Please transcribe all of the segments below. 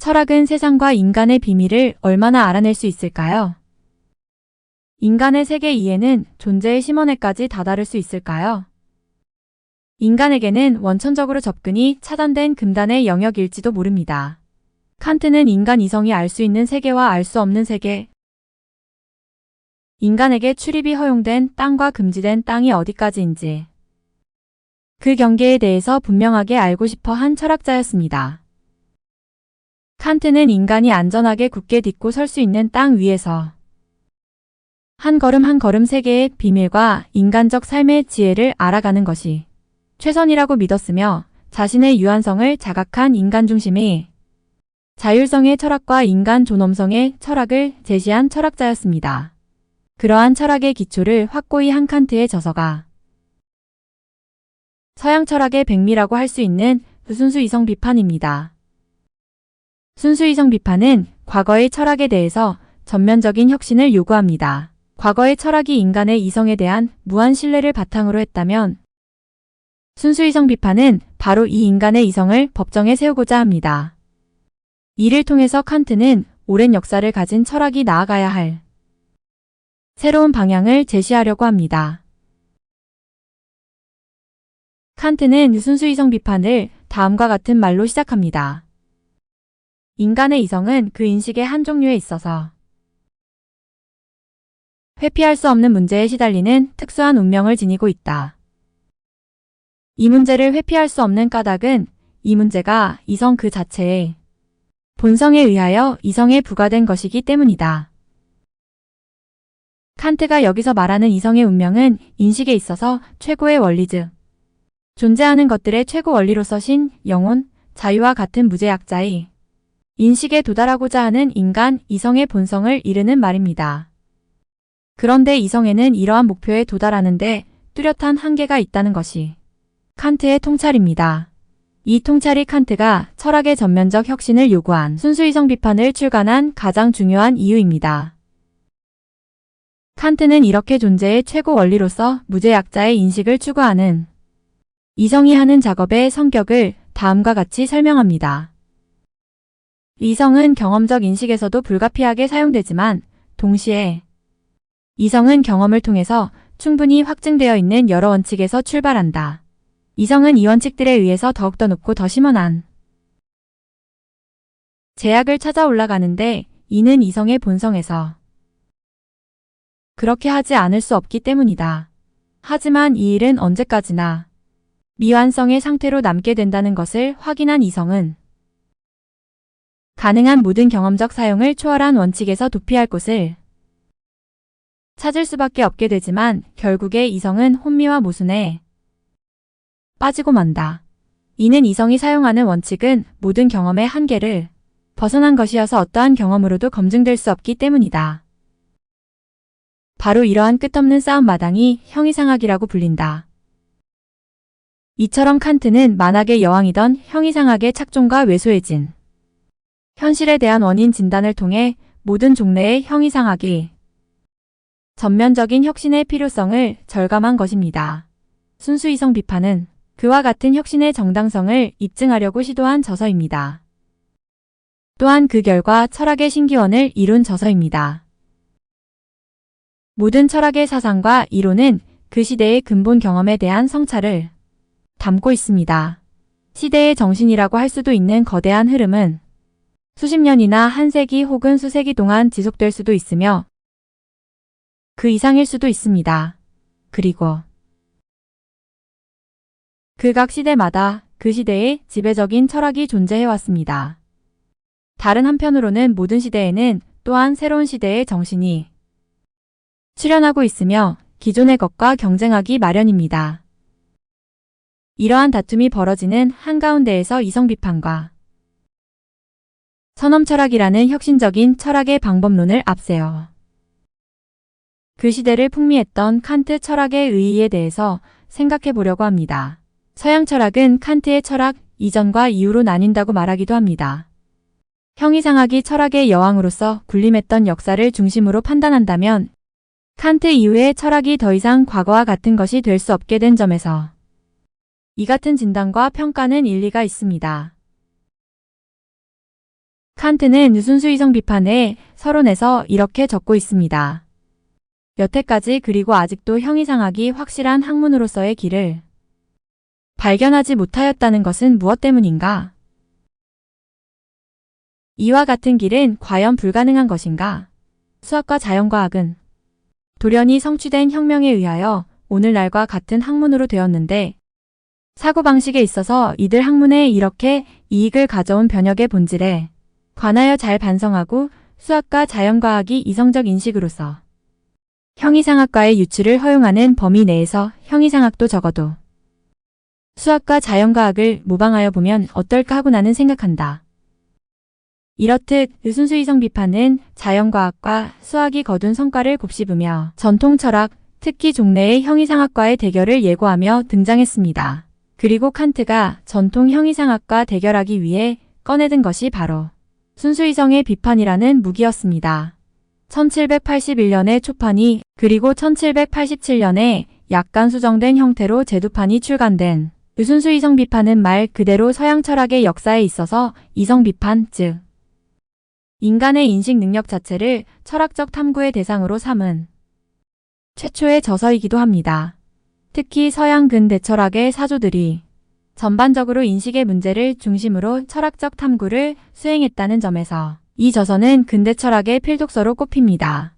철학은 세상과 인간의 비밀을 얼마나 알아낼 수 있을까요? 인간의 세계 이해는 존재의 심원에까지 다다를 수 있을까요? 인간에게는 원천적으로 접근이 차단된 금단의 영역일지도 모릅니다. 칸트는 인간 이성이 알 수 있는 세계와 알 수 없는 세계, 인간에게 출입이 허용된 땅과 금지된 땅이 어디까지인지 그 경계에 대해서 분명하게 알고 싶어 한 철학자였습니다. 칸트는 인간이 안전하게 굳게 딛고 설 수 있는 땅 위에서 한 걸음 한 걸음 세계의 비밀과 인간적 삶의 지혜를 알아가는 것이 최선이라고 믿었으며 자신의 유한성을 자각한 인간 중심의 자율성의 철학과 인간 존엄성의 철학을 제시한 철학자였습니다. 그러한 철학의 기초를 확고히 한 칸트의 저서가 서양 철학의 백미라고 할 수 있는 순수 이성 비판입니다. 순수 이성 비판은 과거의 철학에 대해서 전면적인 혁신을 요구합니다. 과거의 철학이 인간의 이성에 대한 무한 신뢰를 바탕으로 했다면 순수 이성 비판은 바로 이 인간의 이성을 법정에 세우고자 합니다. 이를 통해서 칸트는 오랜 역사를 가진 철학이 나아가야 할 새로운 방향을 제시하려고 합니다. 칸트는 순수 이성 비판을 다음과 같은 말로 시작합니다. 인간의 이성은 그 인식의 한 종류에 있어서 회피할 수 없는 문제에 시달리는 특수한 운명을 지니고 있다. 이 문제를 회피할 수 없는 까닭은 이 문제가 이성 그 자체의 본성에 의하여 이성에 부과된 것이기 때문이다. 칸트가 여기서 말하는 이성의 운명은 인식에 있어서 최고의 원리 즉 존재하는 것들의 최고 원리로서 신, 영혼, 자유와 같은 무제약자의 인식에 도달하고자 하는 인간 이성의 본성을 이르는 말입니다. 그런데 이성에는 이러한 목표에 도달하는데 뚜렷한 한계가 있다는 것이 칸트의 통찰입니다. 이 통찰이 칸트가 철학의 전면적 혁신을 요구한 순수이성 비판을 출간한 가장 중요한 이유입니다. 칸트는 이렇게 존재의 최고 원리로서 무제약자의 인식을 추구하는 이성이 하는 작업의 성격을 다음과 같이 설명합니다. 이성은 경험적 인식에서도 불가피하게 사용되지만 동시에 이성은 경험을 통해서 충분히 확증되어 있는 여러 원칙에서 출발한다. 이성은 이 원칙들에 의해서 더욱더 높고 더 심원한 제약을 찾아 올라가는데 이는 이성의 본성에서 그렇게 하지 않을 수 없기 때문이다. 하지만 이 일은 언제까지나 미완성의 상태로 남게 된다는 것을 확인한 이성은 가능한 모든 경험적 사용을 초월한 원칙에서 도피할 곳을 찾을 수밖에 없게 되지만 결국에 이성은 혼미와 모순에 빠지고 만다. 이는 이성이 사용하는 원칙은 모든 경험의 한계를 벗어난 것이어서 어떠한 경험으로도 검증될 수 없기 때문이다. 바로 이러한 끝없는 싸움 마당이 형이상학이라고 불린다. 이처럼 칸트는 만학의 여왕이던 형이상학의 착종과 왜소해진 현실에 대한 원인 진단을 통해 모든 종래의 형이상학이 전면적인 혁신의 필요성을 절감한 것입니다. 순수이성 비판은 그와 같은 혁신의 정당성을 입증하려고 시도한 저서입니다. 또한 그 결과 철학의 신기원을 이룬 저서입니다. 모든 철학의 사상과 이론은 그 시대의 근본 경험에 대한 성찰을 담고 있습니다. 시대의 정신이라고 할 수도 있는 거대한 흐름은 수십 년이나 한 세기 혹은 수세기 동안 지속될 수도 있으며 그 이상일 수도 있습니다. 그리고 그 각 시대마다 그 시대의 지배적인 철학이 존재해왔습니다. 다른 한편으로는 모든 시대에는 또한 새로운 시대의 정신이 출현하고 있으며 기존의 것과 경쟁하기 마련입니다. 이러한 다툼이 벌어지는 한가운데에서 이성비판과 선엄철학이라는 혁신적인 철학의 방법론을 앞세워 그 시대를 풍미했던 칸트 철학의 의의에 대해서 생각해 보려고 합니다. 서양 철학은 칸트의 철학 이전과 이후로 나뉜다고 말하기도 합니다. 형이상학이 철학의 여왕으로서 군림했던 역사를 중심으로 판단한다면 칸트 이후의 철학이 더 이상 과거와 같은 것이 될 수 없게 된 점에서 이 같은 진단과 평가는 일리가 있습니다. 칸트는 순수이성 비판의 서론에서 이렇게 적고 있습니다. 여태까지 그리고 아직도 형이상학이 확실한 학문으로서의 길을 발견하지 못하였다는 것은 무엇 때문인가? 이와 같은 길은 과연 불가능한 것인가? 수학과 자연과학은 돌연히 성취된 혁명에 의하여 오늘날과 같은 학문으로 되었는데 사고방식에 있어서 이들 학문에 이렇게 이익을 가져온 변혁의 본질에 관하여 잘 반성하고 수학과 자연과학이 이성적 인식으로서 형이상학과의 유출을 허용하는 범위 내에서 형이상학도 적어도 수학과 자연과학을 모방하여 보면 어떨까 하고 나는 생각한다. 이렇듯 순수이성 비판은 자연과학과 수학이 거둔 성과를 곱씹으며 전통 철학, 특히 종래의 형이상학과의 대결을 예고하며 등장했습니다. 그리고 칸트가 전통 형이상학과 대결하기 위해 꺼내든 것이 바로 순수이성의 비판이라는 무기였습니다. 1781년에 초판이 그리고 1787년에 약간 수정된 형태로 재두판이 출간된 순수이성 비판은 말 그대로 서양 철학의 역사에 있어서 이성 비판, 즉 인간의 인식 능력 자체를 철학적 탐구의 대상으로 삼은 최초의 저서이기도 합니다. 특히 서양 근대 철학의 사조들이 전반적으로 인식의 문제를 중심으로 철학적 탐구를 수행했다는 점에서 이 저서는 근대 철학의 필독서로 꼽힙니다.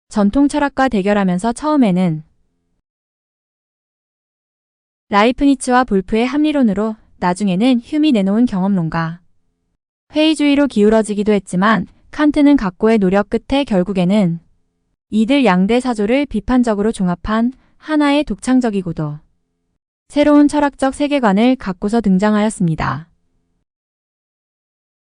전통 철학과 대결하면서 처음에는 라이프니츠와 볼프의 합리론으로 나중에는 휴미 내놓은 경험론과 회의주의로 기울어지기도 했지만 칸트는 각고의 노력 끝에 결국에는 이들 양대 사조를 비판적으로 종합한 하나의 독창적이고도 새로운 철학적 세계관을 갖고서 등장하였습니다.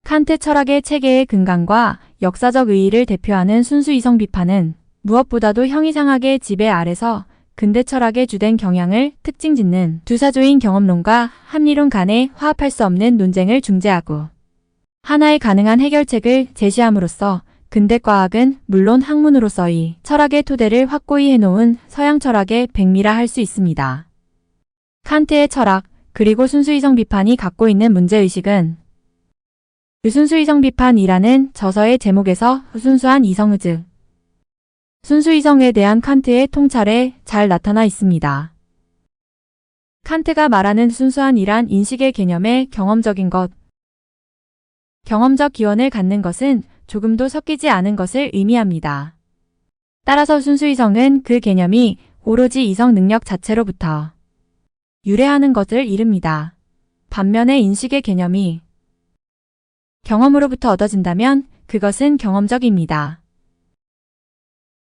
칸트 철학의 체계의 근간과 역사적 의의를 대표하는 순수이성 비판은 무엇보다도 형이상학의 지배 아래서 근대 철학의 주된 경향을 특징 짓는 두 사조인 경험론과 합리론 간의 화합할 수 없는 논쟁을 중재하고 하나의 가능한 해결책을 제시함으로써 근대 과학은 물론 학문으로서의 철학의 토대를 확고히 해놓은 서양 철학의 백미라 할 수 있습니다. 칸트의 철학 그리고 순수이성 비판이 갖고 있는 문제의식은 순수이성 비판이라는 저서의 제목에서 순수한 이성의 즉 순수이성에 대한 칸트의 통찰에 잘 나타나 있습니다. 칸트가 말하는 순수한 이란 인식의 개념의 경험적인 것, 경험적 기원을 갖는 것은 조금도 섞이지 않은 것을 의미합니다. 따라서 순수이성은 그 개념이 오로지 이성 능력 자체로부터 유래하는 것을 이릅니다. 반면에 인식의 개념이 경험으로부터 얻어진다면 그것은 경험적입니다.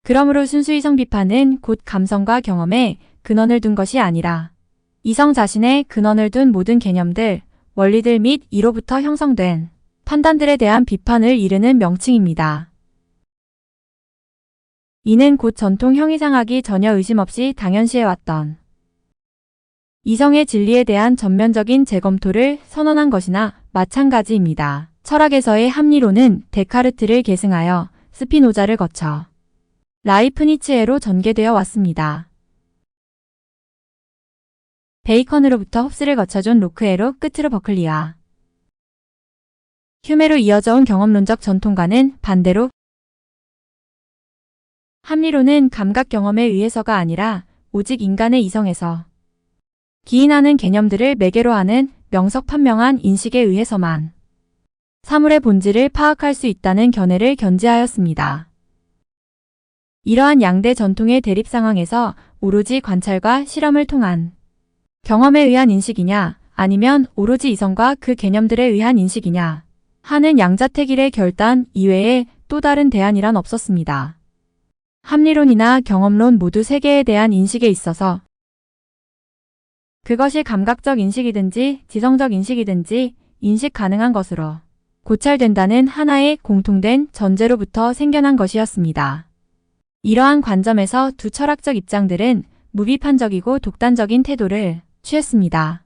그러므로 순수이성 비판은 곧 감성과 경험에 근원을 둔 것이 아니라 이성 자신의 근원을 둔 모든 개념들, 원리들 및 이로부터 형성된 판단들에 대한 비판을 이르는 명칭입니다. 이는 곧 전통 형이상학이 전혀 의심 없이 당연시해왔던 이성의 진리에 대한 전면적인 재검토를 선언한 것이나 마찬가지입니다. 철학에서의 합리론은 데카르트를 계승하여 스피노자를 거쳐 라이프니츠해로 전개되어 왔습니다. 베이컨으로부터 홉스를 거쳐 존 로크해로 끝으로 버클리와 휴메로 이어져 온 경험론적 전통과는 반대로 합리론은 감각 경험에 의해서가 아니라 오직 인간의 이성에서 기인하는 개념들을 매개로 하는 명석판명한 인식에 의해서만 사물의 본질을 파악할 수 있다는 견해를 견지하였습니다. 이러한 양대 전통의 대립 상황에서 오로지 관찰과 실험을 통한 경험에 의한 인식이냐 아니면 오로지 이성과 그 개념들에 의한 인식이냐 하는 양자택일의 결단 이외에 또 다른 대안이란 없었습니다. 합리론이나 경험론 모두 세계에 대한 인식에 있어서 그것이 감각적 인식이든지 지성적 인식이든지 인식 가능한 것으로 고찰된다는 하나의 공통된 전제로부터 생겨난 것이었습니다. 이러한 관점에서 두 철학적 입장들은 무비판적이고 독단적인 태도를 취했습니다.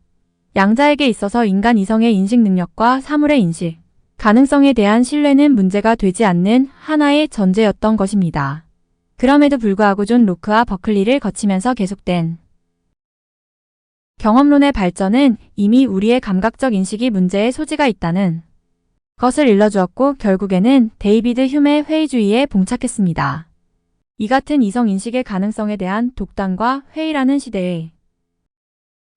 양자에게 있어서 인간 이성의 인식 능력과 사물의 인식, 가능성에 대한 신뢰는 문제가 되지 않는 하나의 전제였던 것입니다. 그럼에도 불구하고 존 로크와 버클리를 거치면서 계속된 경험론의 발전은 이미 우리의 감각적 인식이 문제의 소지가 있다는 것을 일러주었고 결국에는 데이비드 휴메의 회의주의에 봉착했습니다. 이 같은 이성 인식의 가능성에 대한 독단과 회의라는 시대의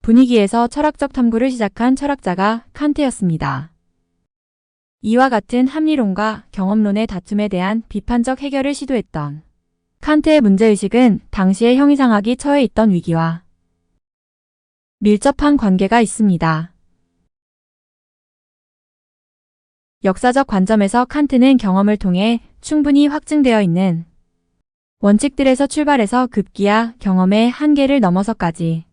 분위기에서 철학적 탐구를 시작한 철학자가 칸트였습니다. 이와 같은 합리론과 경험론의 다툼에 대한 비판적 해결을 시도했던 칸트의 문제의식은 당시의 형이상학이 처해 있던 위기와 밀접한 관계가 있습니다. 역사적 관점에서 칸트는 경험을 통해 충분히 확증되어 있는 원칙들에서 출발해서 급기야 경험의 한계를 넘어서까지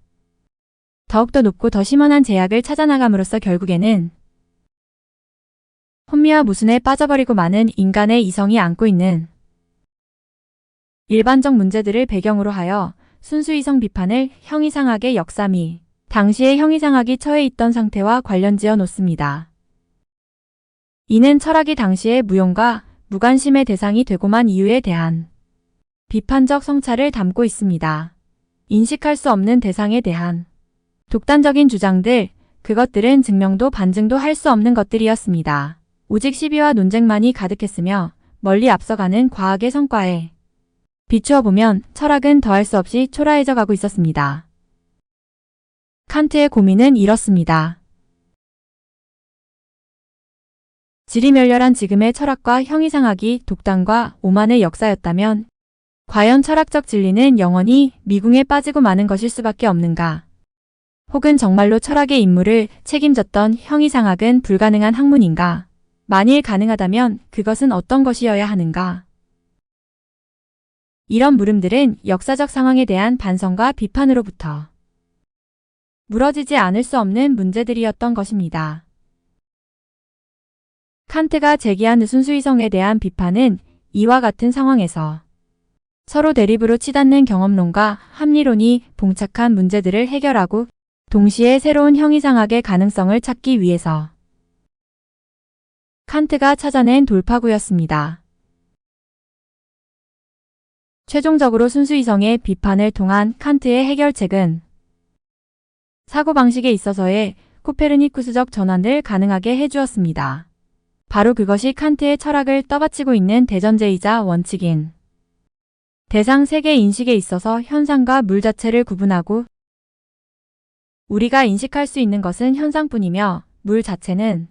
더욱더 높고 더 심원한 제약을 찾아나감으로써 결국에는 혼미와 무순에 빠져버리고 많은 인간의 이성이 안고 있는 일반적 문제들을 배경으로 하여 순수 이성 비판을 형이상학의 역사 및 당시의 형이상학이 처해 있던 상태와 관련지어 놓습니다. 이는 철학이 당시의 무용과 무관심의 대상이 되고만 이유에 대한 비판적 성찰을 담고 있습니다. 인식할 수 없는 대상에 대한 독단적인 주장들, 그것들은 증명도 반증도 할 수 없는 것들이었습니다. 오직 시비와 논쟁만이 가득했으며 멀리 앞서가는 과학의 성과에 비추어 보면 철학은 더할 수 없이 초라해져 가고 있었습니다. 칸트의 고민은 이렇습니다. 지리멸렬한 지금의 철학과 형이상학이 독단과 오만의 역사였다면 과연 철학적 진리는 영원히 미궁에 빠지고 마는 것일 수밖에 없는가? 혹은 정말로 철학의 임무를 책임졌던 형이상학은 불가능한 학문인가? 만일 가능하다면 그것은 어떤 것이어야 하는가? 이런 물음들은 역사적 상황에 대한 반성과 비판으로부터 물어지지 않을 수 없는 문제들이었던 것입니다. 칸트가 제기한 순수이성에 대한 비판은 이와 같은 상황에서 서로 대립으로 치닫는 경험론과 합리론이 봉착한 문제들을 해결하고 동시에 새로운 형이상학의 가능성을 찾기 위해서 칸트가 찾아낸 돌파구였습니다. 최종적으로 순수이성의 비판을 통한 칸트의 해결책은 사고방식에 있어서의 코페르니쿠스적 전환을 가능하게 해주었습니다. 바로 그것이 칸트의 철학을 떠받치고 있는 대전제이자 원칙인 대상 세계 인식에 있어서 현상과 물 자체를 구분하고 우리가 인식할 수 있는 것은 현상뿐이며 물 자체는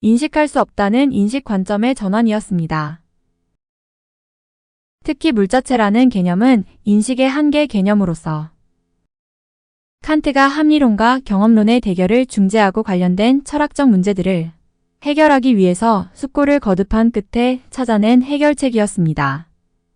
인식할 수 없다는 인식 관점의 전환이었습니다. 특히 물 자체라는 개념은 인식의 한계 개념으로서 칸트가 합리론과 경험론의 대결을 중재하고 관련된 철학적 문제들을 해결하기 위해서 숙고를 거듭한 끝에 찾아낸 해결책이었습니다.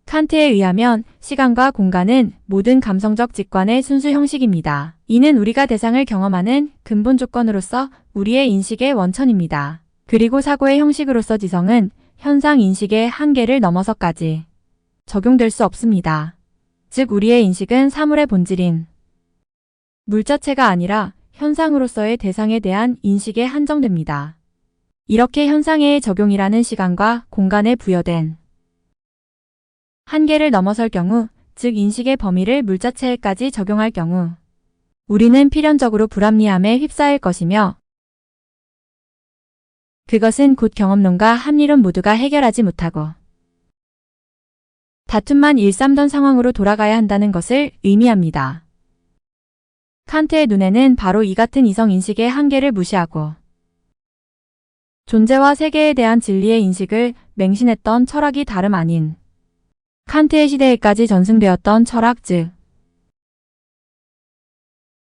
칸트에 의하면 시간과 공간은 모든 감성적 직관의 순수 형식입니다. 이는 우리가 대상을 경험하는 근본 조건으로서 우리의 인식의 원천입니다. 그리고 사고의 형식으로서 지성은 현상 인식의 한계를 넘어서까지 적용될 수 없습니다. 즉 우리의 인식은 사물의 본질인 물 자체가 아니라 현상으로서의 대상에 대한 인식에 한정됩니다. 이렇게 현상의 적용이라는 시간과 공간에 부여된 한계를 넘어설 경우, 즉 인식의 범위를 물 자체에까지 적용할 경우 우리는 필연적으로 불합리함에 휩싸일 것이며 그것은 곧 경험론과 합리론 모두가 해결하지 못하고 다툼만 일삼던 상황으로 돌아가야 한다는 것을 의미합니다. 칸트의 눈에는 바로 이 같은 이성 인식의 한계를 무시하고 존재와 세계에 대한 진리의 인식을 맹신했던 철학이 다름 아닌 칸트의 시대에까지 전승되었던 철학 즉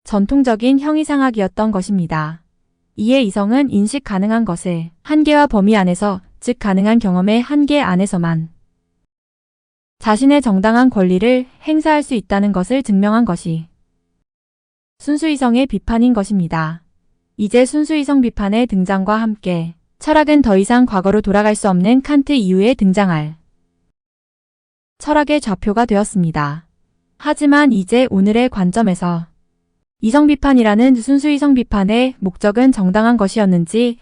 전통적인 형이상학이었던 것입니다. 이에 이성은 인식 가능한 것의 한계와 범위 안에서 즉 가능한 경험의 한계 안에서만 자신의 정당한 권리를 행사할 수 있다는 것을 증명한 것이 순수이성의 비판인 것입니다. 이제 순수이성 비판의 등장과 함께 철학은 더 이상 과거로 돌아갈 수 없는 칸트 이후에 등장할 철학의 좌표가 되었습니다. 하지만 이제 오늘의 관점에서 이성 비판이라는 순수이성 비판의 목적은 정당한 것이었는지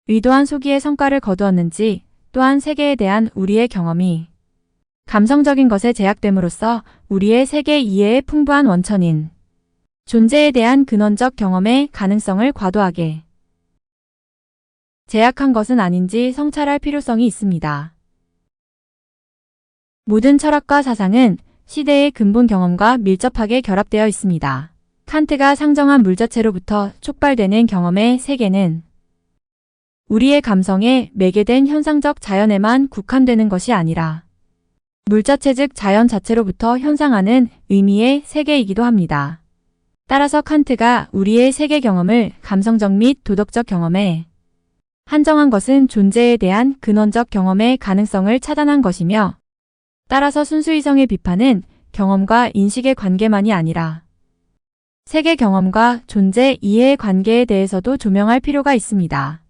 의도한 소기의 성과를 거두었는지 또한 세계에 대한 우리의 경험이 감성적인 것에 제약됨으로써 우리의 세계 이해의 풍부한 원천인 존재에 대한 근원적 경험의 가능성을 과도하게 제약한 것은 아닌지 성찰할 필요성이 있습니다. 모든 철학과 사상은 시대의 근본 경험과 밀접하게 결합되어 있습니다. 칸트가 상정한 물 자체로부터 촉발되는 경험의 세계는 우리의 감성에 매개된 현상적 자연에만 국한되는 것이 아니라 물 자체 즉 자연 자체로부터 현상하는 의미의 세계이기도 합니다. 따라서 칸트가 우리의 세계 경험을 감성적 및 도덕적 경험에 한정한 것은 존재에 대한 근원적 경험의 가능성을 차단한 것이며, 따라서 순수이성의 비판은 경험과 인식의 관계만이 아니라 세계 경험과 존재 이해의 관계에 대해서도 조명할 필요가 있습니다.